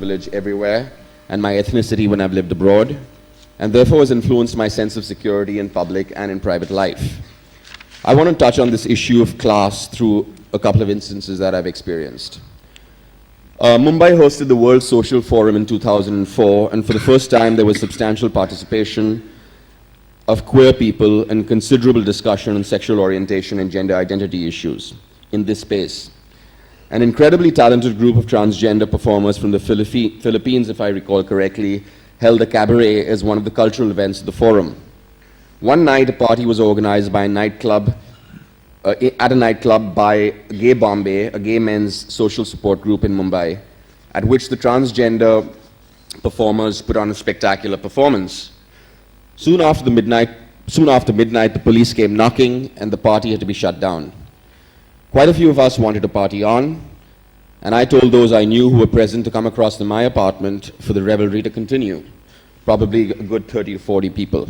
privilege everywhere and my ethnicity when I've lived abroad, and therefore has influenced my sense of security in public and in private life. I want to touch on this issue of class through a couple of instances that I've experienced. Mumbai hosted the World Social Forum in 2004, and for the first time there was substantial participation of queer people and considerable discussion on sexual orientation and gender identity issues in this space. An incredibly talented group of transgender performers from the Philippines, if I recall correctly, held a cabaret as one of the cultural events of the forum. One night, a party was organized by a nightclub, by Gay Bombay, a gay men's social support group in Mumbai, at which the transgender performers put on a spectacular performance. Soon after midnight, the police came knocking and the party had to be shut down. Quite a few of us wanted to party on, and I told those I knew who were present to come across to my apartment for the revelry to continue, probably a good 30 to 40 people.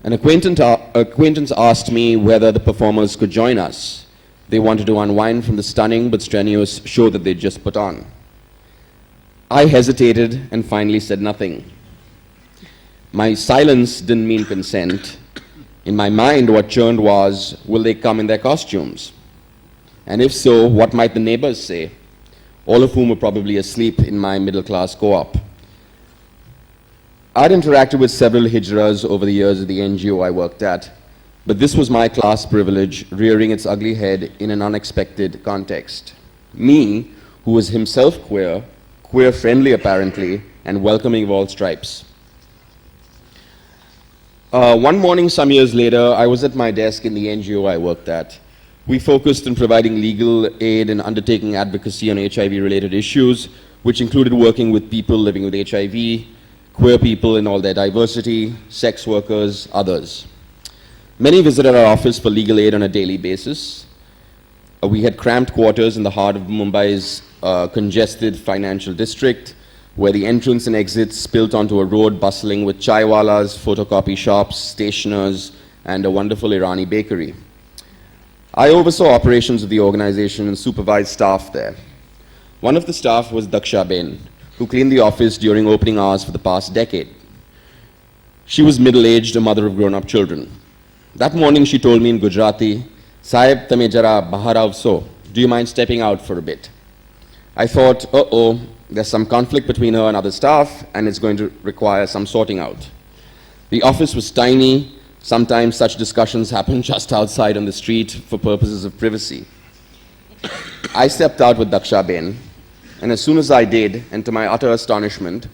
An acquaintance asked me whether the performers could join us. They wanted to unwind from the stunning but strenuous show that they'd just put on. I hesitated and finally said nothing. My silence didn't mean consent. In my mind, what churned was, will they come in their costumes? And if so, what might the neighbors say? All of whom were probably asleep in my middle-class co-op. I'd interacted with several hijras over the years at the NGO I worked at, but this was my class privilege rearing its ugly head in an unexpected context. Me, who was himself queer, queer-friendly apparently, and welcoming of all stripes. One morning some years later, I was at my desk in the NGO I worked at. We focused on providing legal aid and undertaking advocacy on HIV-related issues, which included working with people living with HIV, queer people in all their diversity, sex workers, others. Many visited our office for legal aid on a daily basis. We had cramped quarters in the heart of Mumbai's congested financial district, where the entrance and exits spilt onto a road bustling with chaiwalas, photocopy shops, stationers, and a wonderful Irani bakery. I oversaw operations of the organization and supervised staff there. One of the staff was Daksha Ben, who cleaned the office during opening hours for the past decade. She was middle-aged, a mother of grown-up children. That morning she told me in Gujarati, "Sahib, tame jara bahar avso. Do you mind stepping out for a bit?" I thought, uh-oh, there's some conflict between her and other staff, and it's going to require some sorting out. The office was tiny. Sometimes such discussions happen just outside on the street for purposes of privacy. I stepped out with Daksha Ben, and as soon as I did, and to my utter astonishment,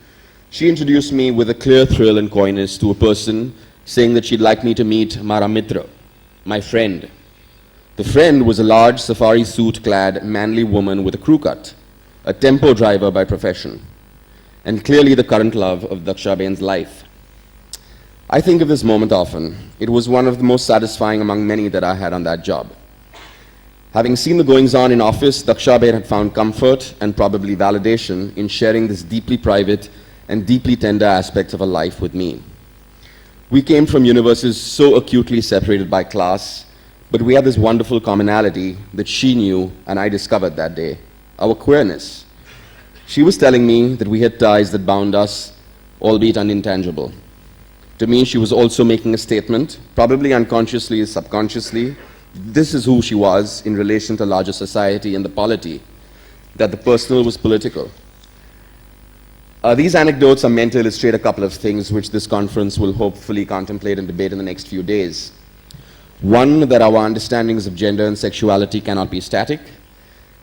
she introduced me with a clear thrill and coyness to a person, saying that she'd like me to meet Mara Mitra, my friend. The friend was a large safari suit-clad, manly woman with a crew cut, a tempo driver by profession, and clearly the current love of Daksha Ben's life. I think of this moment often. It was one of the most satisfying among many that I had on that job. Having seen the goings-on in office, Daksha Ben had found comfort and probably validation in sharing this deeply private and deeply tender aspects of her life with me. We came from universes so acutely separated by class, but we had this wonderful commonality that she knew and I discovered that day, our queerness. She was telling me that we had ties that bound us, albeit unintangible. To me, she was also making a statement, probably unconsciously, subconsciously. This is who she was in relation to larger society and the polity, that the personal was political. These anecdotes are meant to illustrate a couple of things which this conference will hopefully contemplate and debate in the next few days. One, that our understandings of gender and sexuality cannot be static.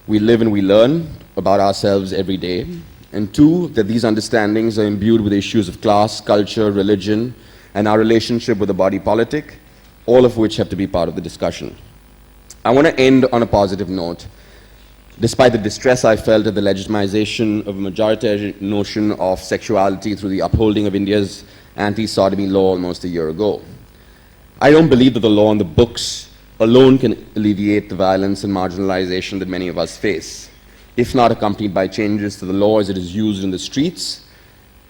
We live and we learn about ourselves every day. And two, that these understandings are imbued with issues of class, culture, religion, and our relationship with the body politic, all of which have to be part of the discussion. I want to end on a positive note. Despite the distress I felt at the legitimization of a majoritarian notion of sexuality through the upholding of India's anti-sodomy law almost a year ago, I don't believe that the law on the books alone can alleviate the violence and marginalization that many of us face, if not accompanied by changes to the law as it is used in the streets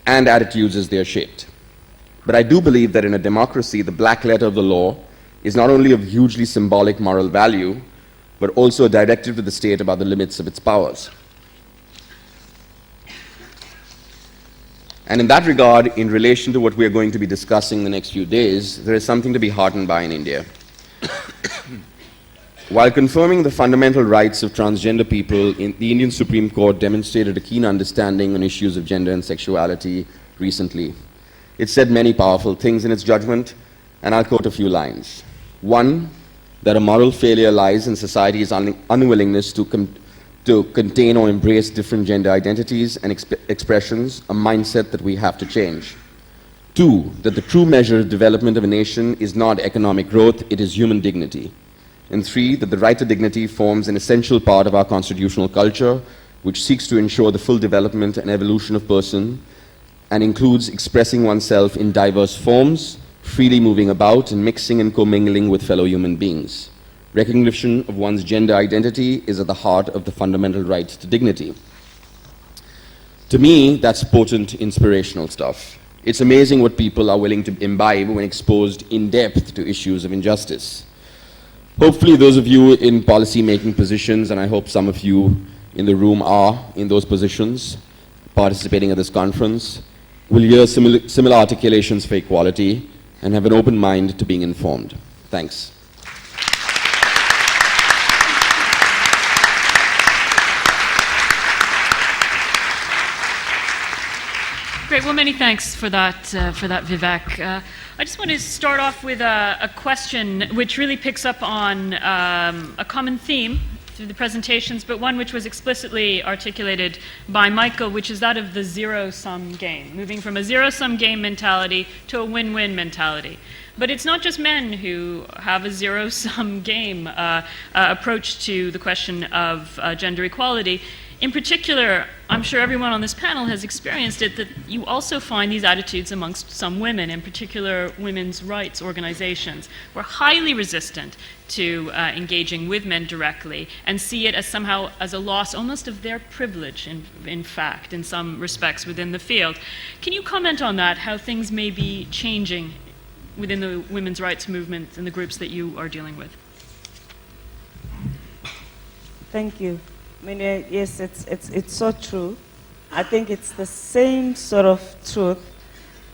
and attitudes as they are shaped. But I do believe that in a democracy, the black letter of the law is not only of hugely symbolic moral value, but also a directive to the state about the limits of its powers. And in that regard, in relation to what we are going to be discussing the next few days, there is something to be heartened by in India. While confirming the fundamental rights of transgender people, the Indian Supreme Court demonstrated a keen understanding on issues of gender and sexuality recently. It said many powerful things in its judgment, and I'll quote a few lines. One, that a moral failure lies in society's unwillingness to contain or embrace different gender identities and expressions, a mindset that we have to change. Two, that the true measure of development of a nation is not economic growth, it is human dignity. And three, that the right to dignity forms an essential part of our constitutional culture, which seeks to ensure the full development and evolution of person, and includes expressing oneself in diverse forms, freely moving about and mixing and commingling with fellow human beings. Recognition of one's gender identity is at the heart of the fundamental right to dignity. To me, that's potent, inspirational stuff. It's amazing what people are willing to imbibe when exposed in depth to issues of injustice. Hopefully those of you in policy-making positions, and I hope some of you in the room are in those positions, participating at this conference, will hear similar articulations for equality and have an open mind to being informed. Thanks. Great. Well, many thanks for that, Vivek. I just want to start off with a question which really picks up on a common theme through the presentations, but one which was explicitly articulated by Michael, which is that of the zero-sum game, moving from a zero-sum game mentality to a win-win mentality. But it's not just men who have a zero-sum game approach to the question of gender equality. In particular, I'm sure everyone on this panel has experienced it, that you also find these attitudes amongst some women, in particular women's rights organizations, who are highly resistant to engaging with men directly and see it as somehow as a loss almost of their privilege, in fact, in some respects within the field. Can you comment on that, how things may be changing within the women's rights movement and the groups that you are dealing with? Thank you. I mean, yes, it's so true. I think it's the same sort of truth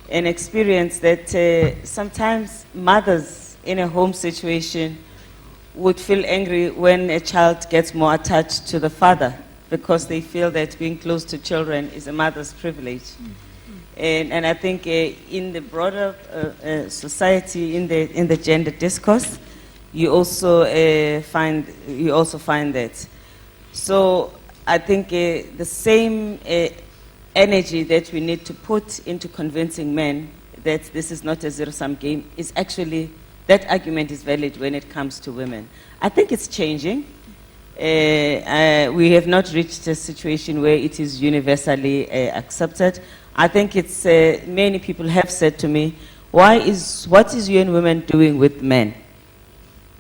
and experience that sometimes mothers in a home situation would feel angry when a child gets more attached to the father because they feel that being close to children is a mother's privilege. And I think in the broader society, in the gender discourse, you also find that. So I think the same energy that we need to put into convincing men that this is not a zero-sum game is actually, that argument is valid when it comes to women. I think it's changing. We have not reached a situation where it is universally accepted. I think it's, many people have said to me, what is UN Women doing with men?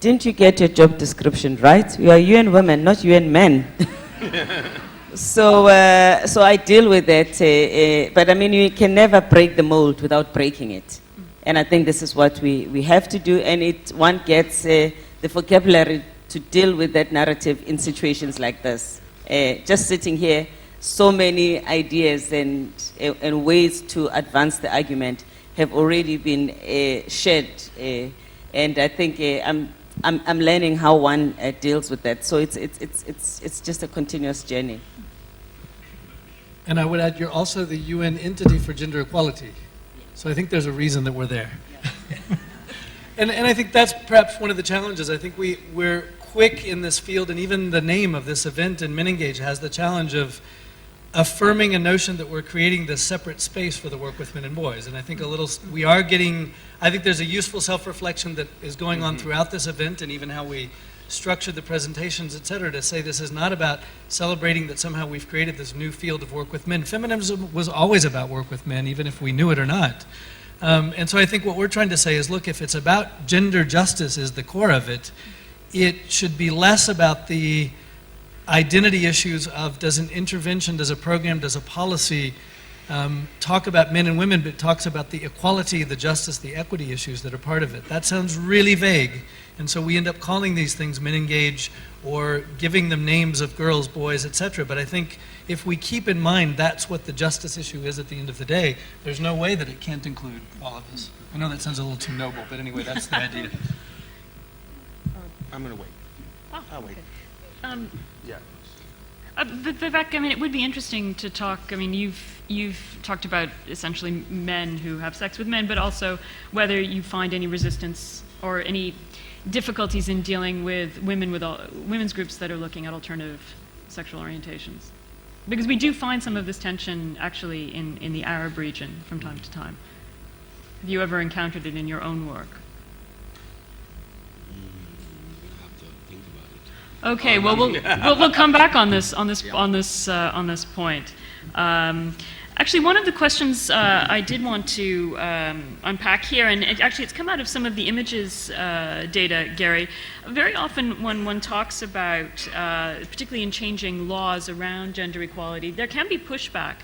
Didn't you get your job description right? You are UN women, not UN men. So I deal with that. But I mean, you can never break the mold without breaking it. And I think this is what we have to do. And one gets the vocabulary to deal with that narrative in situations like this. Just sitting here, so many ideas and ways to advance the argument have already been shared. And I think I'm learning how one deals with that. So it's just a continuous journey. And I would add, you're also the UN entity for gender equality. So I think there's a reason that we're there. and I think that's perhaps one of the challenges. I think we're quick in this field, and even the name of this event in MENengage has the challenge of affirming a notion that we're creating this separate space for the work with men and boys. And I think I think there's a useful self-reflection that is going on throughout this event, and even how we structured the presentations, et cetera, to say this is not about celebrating that somehow we've created this new field of work with men. Feminism was always about work with men, even if we knew it or not. And so I think what we're trying to say is, look, if it's about gender justice is the core of it, it should be less about the identity issues of does an intervention, does a program, does a policy talk about men and women, but talks about the equality, the justice, the equity issues that are part of it. That sounds really vague. And so we end up calling these things Men Engage or giving them names of girls, boys, etc. But I think if we keep in mind that's what the justice issue is at the end of the day, there's no way that it can't include all of us. I know that sounds a little too noble, but anyway, that's the idea. I'm going to wait. Oh, I'll wait. okay. Yeah. But Vivek, I mean, it would be interesting to talk. I mean, you've talked about essentially men who have sex with men, but also whether you find any resistance or any difficulties in dealing with women's groups that are looking at alternative sexual orientations, because we do find some of this tension actually in the Arab region from time to time. Have you ever encountered it in your own work? Okay, well, we'll come back on this point. Actually, one of the questions I did want to unpack here, and it's come out of some of the images data, Gary. Very often when one talks about, particularly in changing laws around gender equality, there can be pushback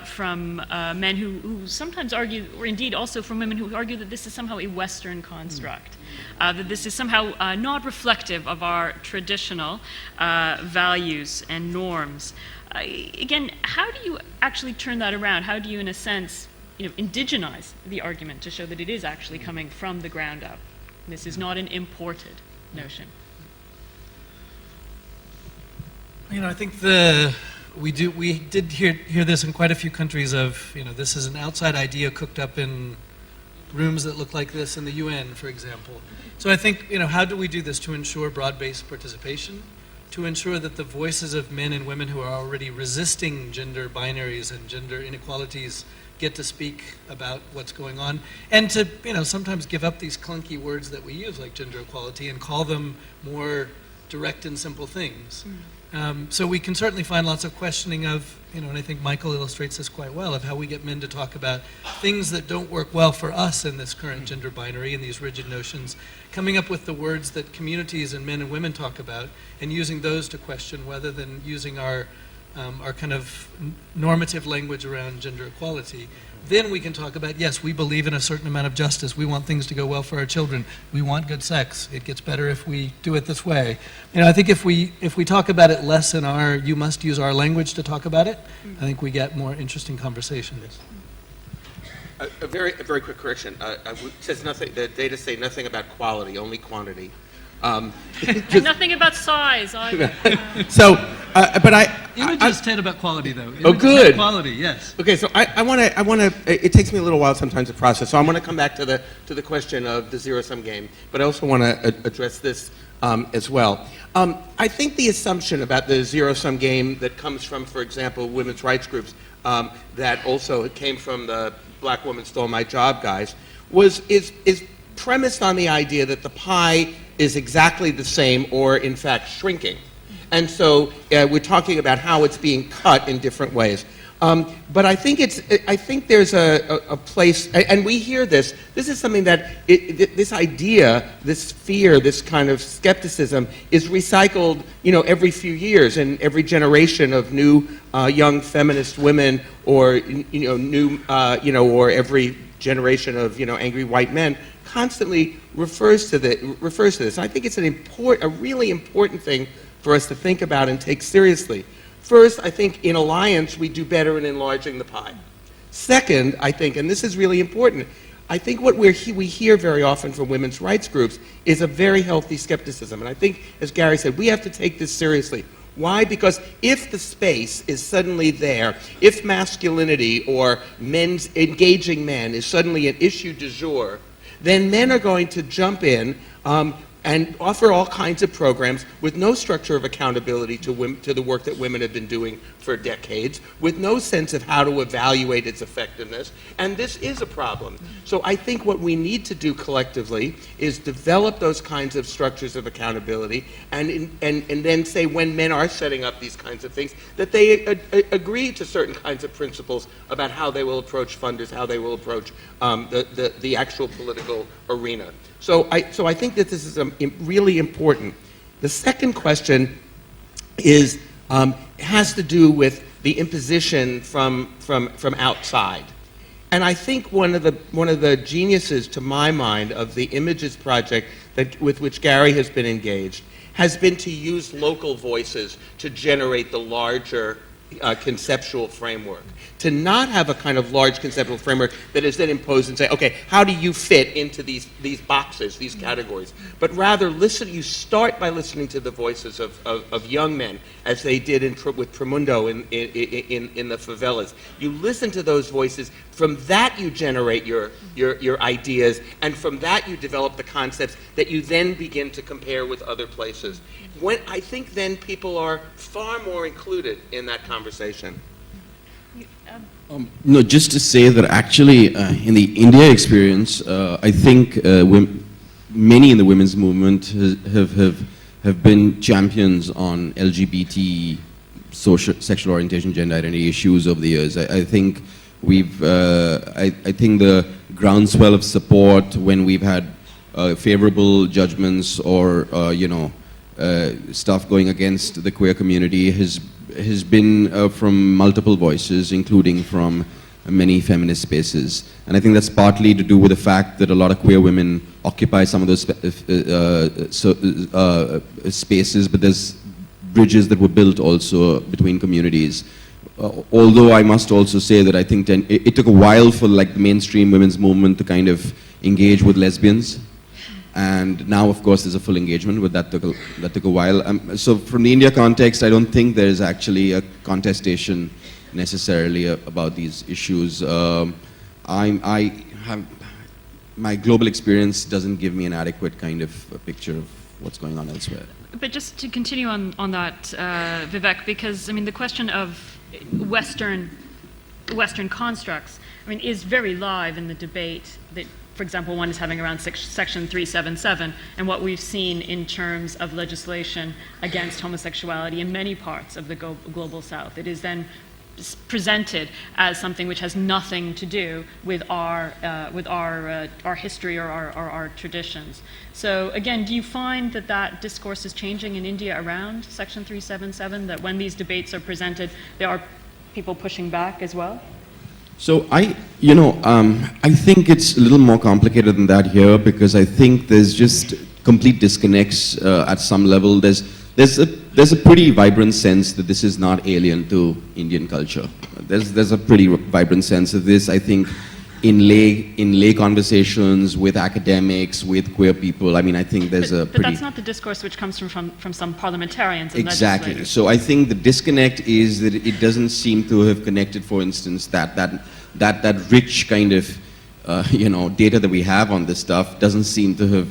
from men who sometimes argue, or indeed also from women who argue that this is somehow a Western construct. That this is somehow not reflective of our traditional values and norms. Again, how do you actually turn that around? How do you, in a sense, indigenize the argument to show that it is actually coming from the ground up? This is not an imported notion. I think we did hear this in quite a few countries of, this is an outside idea cooked up in rooms that look like this in the UN, for example. So I think, how do we do this to ensure broad-based participation, to ensure that the voices of men and women who are already resisting gender binaries and gender inequalities get to speak about what's going on, and to, sometimes give up these clunky words that we use like gender equality and call them more direct and simple things. So we can certainly find lots of questioning of, and I think Michael illustrates this quite well, of how we get men to talk about things that don't work well for us in this current gender binary and these rigid notions, coming up with the words that communities and men and women talk about, and using those to question rather than using our kind of normative language around gender equality. Then we can talk about, yes, we believe in a certain amount of justice. We want things to go well for our children. We want good sex. It gets better if we do it this way. I think if we talk about it less in our, you must use our language to talk about it, I think we get more interesting conversations. A very quick correction. It says nothing. The data say nothing about quality, only quantity. And nothing about size either. Images tell about quality, though. Oh, good. Quality, yes. Okay, so I want to. It takes me a little while sometimes to process. So I want to come back to the question of the zero-sum game, but I also want to address this as well. I think the assumption about the zero-sum game that comes from, for example, women's rights groups, that also came from the Black Woman Stole My Job guys, is premised on the idea that the pie is exactly the same, or in fact shrinking. And so we're talking about how it's being cut in different ways. But I think there's a place, and we hear this. This is something that this idea, this fear, this kind of skepticism is recycled, every few years in every generation of new young feminist women, or new, or every generation of angry white men constantly refers to this. I think it's a really important thing for us to think about and take seriously. First, I think in alliance we do better in enlarging the pie. Second, I think, and this is really important, I think what we hear very often from women's rights groups is a very healthy skepticism. And I think, as Gary said, we have to take this seriously. Why? Because if the space is suddenly there, if masculinity or engaging men is suddenly an issue du jour, then men are going to jump in and offer all kinds of programs with no structure of accountability to the work that women have been doing for decades, with no sense of how to evaluate its effectiveness. And this is a problem. So I think what we need to do collectively is develop those kinds of structures of accountability, and then say, when men are setting up these kinds of things, that they agree to certain kinds of principles about how they will approach funders, how they will approach the actual political arena. So I think that this is really important. The second question has to do with the imposition from outside. And I think one of the geniuses, to my mind, of the Images project with which Gary has been engaged has been to use local voices to generate the larger conceptual framework. To not have a kind of large conceptual framework that is then imposed and say, okay, how do you fit into these boxes, these categories? But rather, you start by listening to the voices of young men, as they did with Tremundo in the favelas. You listen to those voices, from that you generate your ideas, and from that you develop the concepts that you then begin to compare with other places. I think then people are far more included in that conversation. No, just to say that actually in the India experience, I think many in the women's movement have been champions on LGBT sexual orientation, gender identity issues over the years. I think I think the groundswell of support when we've had favorable judgments or stuff going against the queer community has been from multiple voices, including from many feminist spaces. And I think that's partly to do with the fact that a lot of queer women occupy some of those spaces, but there's bridges that were built also between communities. Although I must also say that I think it took a while for like the mainstream women's movement to kind of engage with lesbians. And now, of course, there's a full engagement, but that took a while. So from the India context, I don't think there's actually a contestation necessarily about these issues. My global experience doesn't give me an adequate kind of picture of what's going on elsewhere. But just to continue on that, Vivek, because I mean the question of Western constructs, I mean, is very live in the debate that, for example, one is having around Section 377 and what we've seen in terms of legislation against homosexuality in many parts of the global South. It is then presented as something which has nothing to do with our history or our traditions. So again, do you find that discourse is changing in India around Section 377, that when these debates are presented, there are people pushing back as well? So I think it's a little more complicated than that here, because I think there's just complete disconnects at some level. There's a pretty vibrant sense that this is not alien to Indian culture. There's a pretty vibrant sense of this, I think, in lay conversations with academics, with queer people. I mean, I think there's a pretty... But that's not the discourse which comes from some parliamentarians and exactly. legislators. So I think the disconnect is that it doesn't seem to have connected, for instance, that rich kind of data that we have on this stuff doesn't seem to have,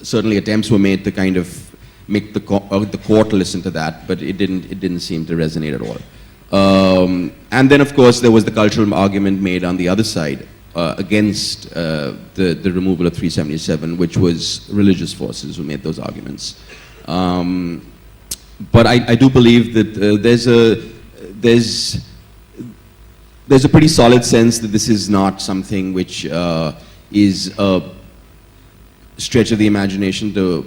certainly attempts were made to kind of make the court listen to that, but it didn't seem to resonate at all. And then, of course, there was the cultural argument made on the other side against the removal of 377, which was religious forces who made those arguments. But I do believe that there's a pretty solid sense that this is not something which is a stretch of the imagination to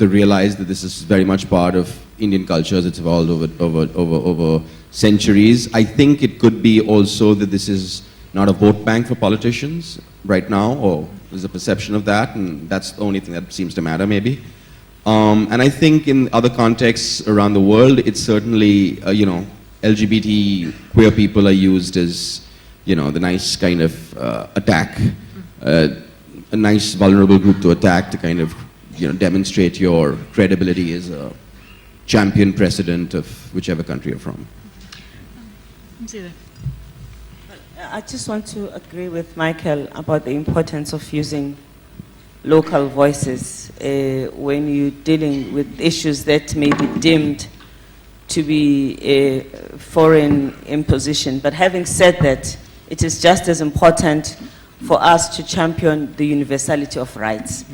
realize that this is very much part of Indian culture as it's evolved over centuries. I think it could be also that this is not a vote bank for politicians right now, or there's a perception of that, and that's the only thing that seems to matter, maybe. And I think in other contexts around the world, it's certainly, LGBT queer people are used as, the nice kind of attack, a nice vulnerable group to attack to kind of, demonstrate your credibility as a champion president of whichever country you're from. I just want to agree with Michael about the importance of using local voices when you're dealing with issues that may be deemed to be a foreign imposition. But having said that, it is just as important for us to champion the universality of rights,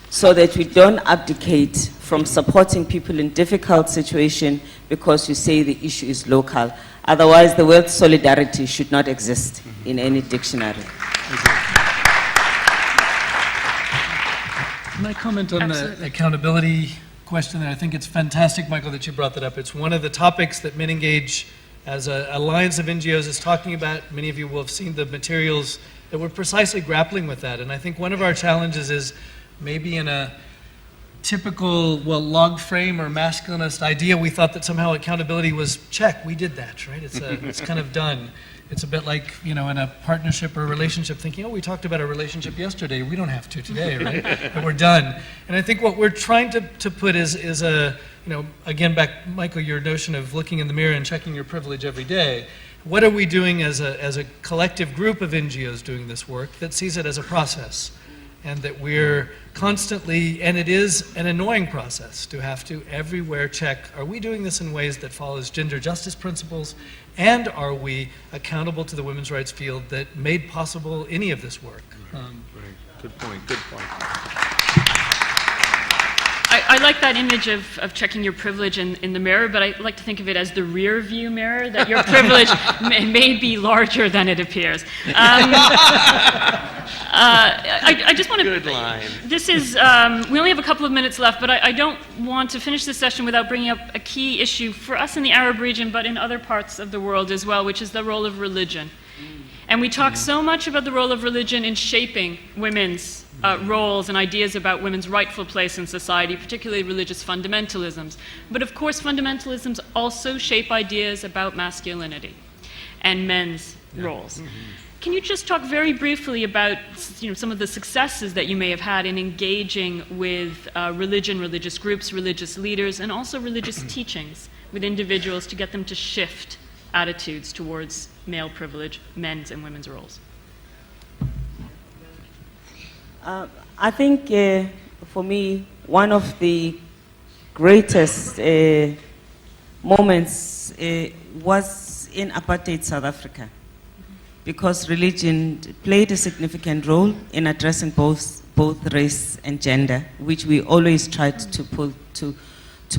so that we don't abdicate from supporting people in difficult situations because you say the issue is local. Otherwise, the word solidarity should not exist in any dictionary. Can I comment on the accountability question there. I think it's fantastic, Michael, that you brought that up. It's one of the topics that Men Engage as an alliance of NGOs is talking about. Many of you will have seen the materials that were precisely grappling with that. And I think one of our challenges is maybe in a typical, log frame or masculinist idea, we thought that somehow accountability was, check, we did that, right? It's kind of done. It's a bit like, in a partnership or a relationship thinking, oh, we talked about a relationship yesterday, we don't have to today, right? And we're done. And I think what we're trying to put is a, again, back, Michael, your notion of looking in the mirror and checking your privilege every day. What are we doing as a collective group of NGOs doing this work that sees it as a process? And that we're constantly, and it is an annoying process to have to everywhere check, are we doing this in ways that follows gender justice principles, and are we accountable to the women's rights field that made possible any of this work? Right. Good point, good point. I like that image of checking your privilege in the mirror, but I like to think of it as the rear view mirror, that your privilege may be larger than it appears. I just want to... Good line. This is... we only have a couple of minutes left, but I don't want to finish this session without bringing up a key issue for us in the Arab region, but in other parts of the world as well, which is the role of religion. And we talk so much about the role of religion in shaping women's roles and ideas about women's rightful place in society, particularly religious fundamentalisms. But of course, fundamentalisms also shape ideas about masculinity and men's roles. Can you just talk very briefly about some of the successes that you may have had in engaging with religion, religious groups, religious leaders, and also religious teachings with individuals to get them to shift attitudes towards male privilege, men's and women's roles? I think for me, one of the greatest moments was in apartheid South Africa, because religion played a significant role in addressing both race and gender, which we always tried to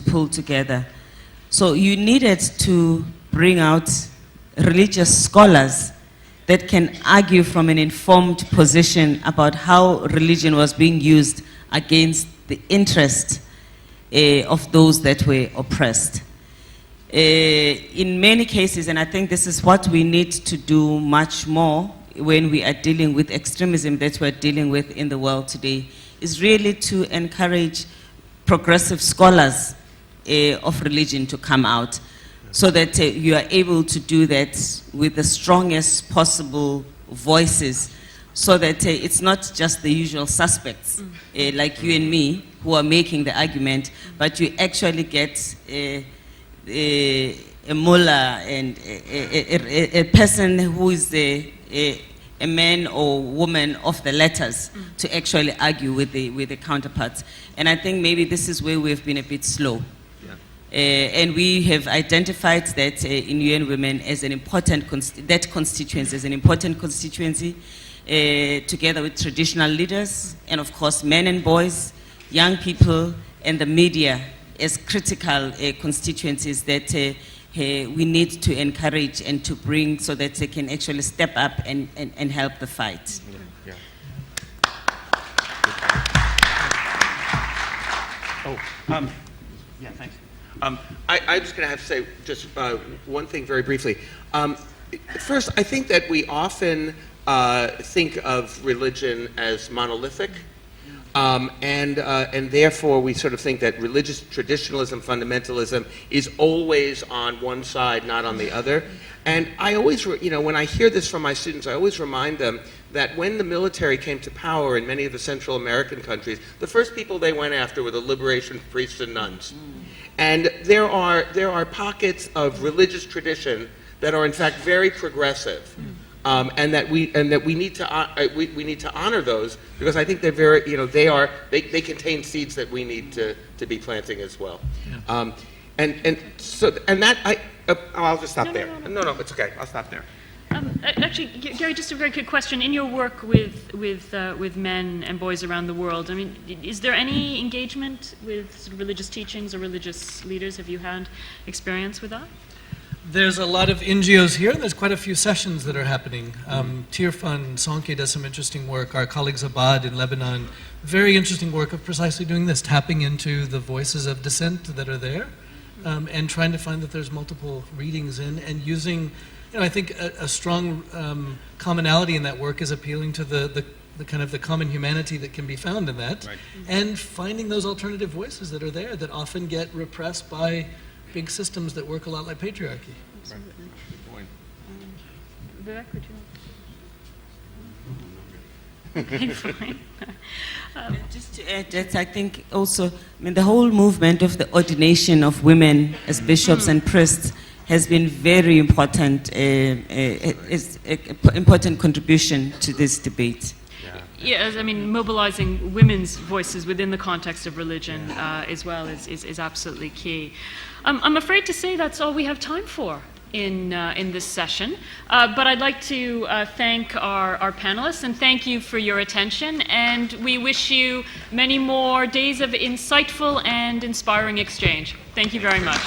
pull together. So you needed to bring out religious scholars that can argue from an informed position about how religion was being used against the interest of those that were oppressed. In many cases, and I think this is what we need to do much more when we are dealing with extremism that we're dealing with in the world today, is really to encourage progressive scholars of religion to come out, so that you are able to do that with the strongest possible voices, so that it's not just the usual suspects like you and me who are making the argument, but you actually get a mullah and a person who is a man or woman of the letters to actually argue with the counterparts. And I think maybe this is where we've been a bit slow. And we have identified that in UN Women as an important constituency as an important constituency, together with traditional leaders, and of course men and boys, young people, and the media as critical constituencies that we need to encourage and to bring, so that they can actually step up and help the fight. Yeah. Yeah, thanks. I'm just going to have to say just one thing very briefly. First, I think that we often think of religion as monolithic, and therefore we sort of think that religious traditionalism, fundamentalism is always on one side, not on the other. And I always, when I hear this from my students, I always remind them that when the military came to power in many of the Central American countries, the first people they went after were the liberation priests and nuns. And there are pockets of religious tradition that are in fact very progressive, and that we need to honor those, because I think they're very, they contain seeds that we need to be planting as well. I'll just stop there. No, it's okay. I'll stop there. Actually, Gary, just a very quick question. In your work with men and boys around the world, I mean, is there any engagement with sort of religious teachings or religious leaders? Have you had experience with that? There's a lot of NGOs here, and there's quite a few sessions that are happening. Tear Fund, Sonke does some interesting work. Our colleagues Abad in Lebanon, very interesting work of precisely doing this, tapping into the voices of dissent that are there, and trying to find that there's multiple readings in, and using, I think a strong commonality in that work is appealing to the kind of the common humanity that can be found in that, Right. and finding those alternative voices that are there that often get repressed by big systems that work a lot like patriarchy. Vivek, would you like? Fine. Just to add that, I think also, the whole movement of the ordination of women as bishops and priests has been very important, is an important contribution to this debate. Yes, I mean, mobilizing women's voices within the context of religion as well is absolutely key. I'm afraid to say that's all we have time for in this session, but I'd like to thank our panelists and thank you for your attention, and we wish you many more days of insightful and inspiring exchange. Thank you very much.